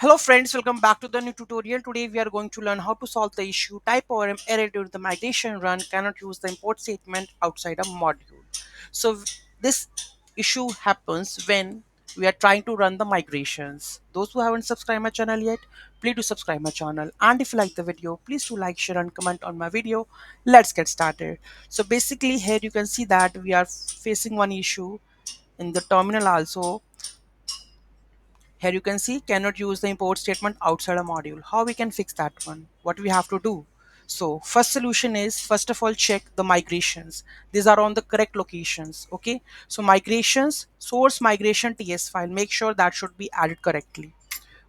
Hello friends, welcome back to the new tutorial. Today we are going to learn how to solve the issue TypeORM error during the migration run cannot use the import statement outside a module. So this issue happens when we are trying to run the migrations. Those who haven't subscribed my channel yet, please do subscribe my channel. And if you like the video, please do like, share and comment on my video. Let's get started. So basically here you can see that we are facing one issue in the terminal also. Here you can see cannot use the import statement outside a module. How we can fix that one? What we have to do? So first solution is, first of all, check the migrations. These are on the correct locations. Okay. So migrations, source migration TS file, make sure that should be added correctly.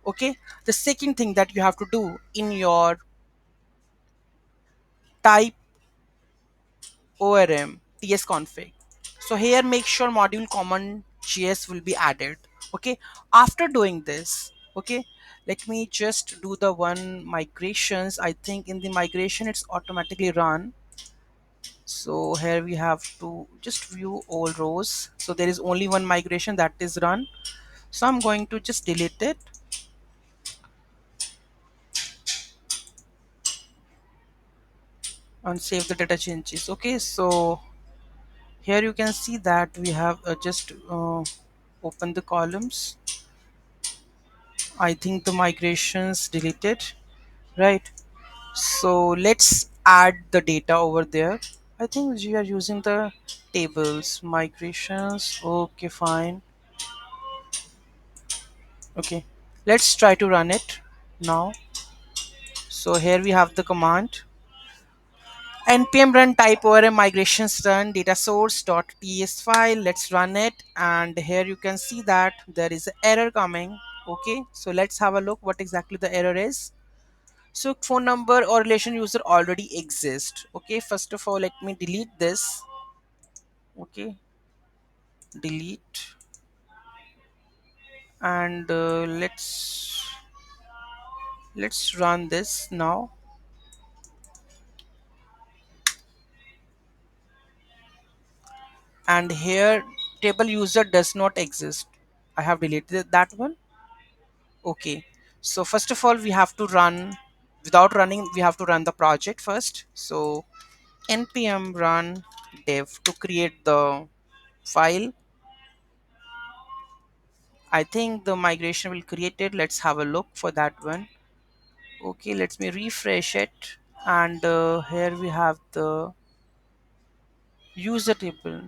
Okay. The second thing that you have to do in your type ORM TS config. So here make sure module common JS will be added. Okay. After doing this, okay, let me just do the one migrations. I think in the migration it's automatically run. So here we have to just view all rows. So there is only one migration that is run. So I'm going to just delete it and save the data changes. Okay. So here you can see that we have just open the columns. I think the migrations deleted, right? So let's add the data over there. I think we are using the tables, migrations. Okay, fine. Okay, let's try to run it now. So here we have the command npm run typeorm migrations run data source dot ts file. Let's run it, and here you can see that there is an error coming. Okay, so let's have a look what exactly the error is. So phone number or relation user already exists. Okay, first of all let me delete this. Okay, delete, and let's run this now. And here table user does not exist. I have deleted that one. Okay, so first of all we have to run, without running we have to run the project first. So npm run dev to create the file. I think the migration will create it. Let's have a look for that one. Okay, let me refresh it, and here we have the user table.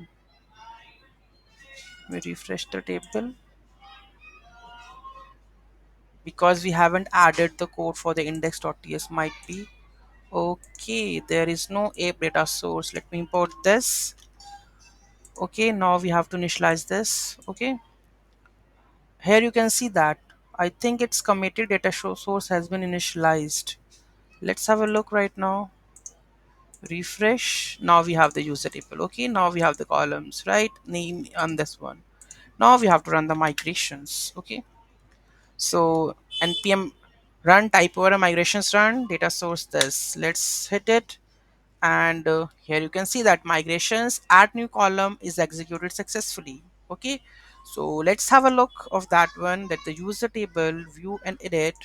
We refresh the table because we haven't added the code for the index.ts might be. Okay, there is no ape data source. Let me import this. Okay, now we have to initialize this. Okay, here you can see that I think its committed data source has been initialized. Let's have a look right now. Refresh. Now we have the user table. Okay, now we have the columns, right? Name on this one. Now we have to run the migrations. Okay, so npm run typeorm migrations run data source this. Let's hit it, and here you can see that migrations add new column is executed successfully. Okay, so let's have a look of that one, that the user table view and edit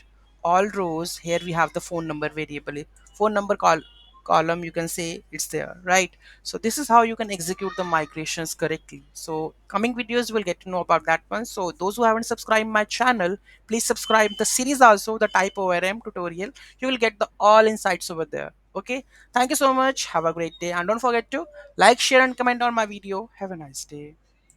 all rows. Here we have the phone number variable, phone number column, you can say it's there, right? So this is how you can execute the migrations correctly. So coming videos will get to know about that one. So those who haven't subscribed my channel, please subscribe the series also, the TypeORM tutorial. You will get the all insights over there. Okay, thank you so much, have a great day, and don't forget to like, share and comment on my video. Have a nice day.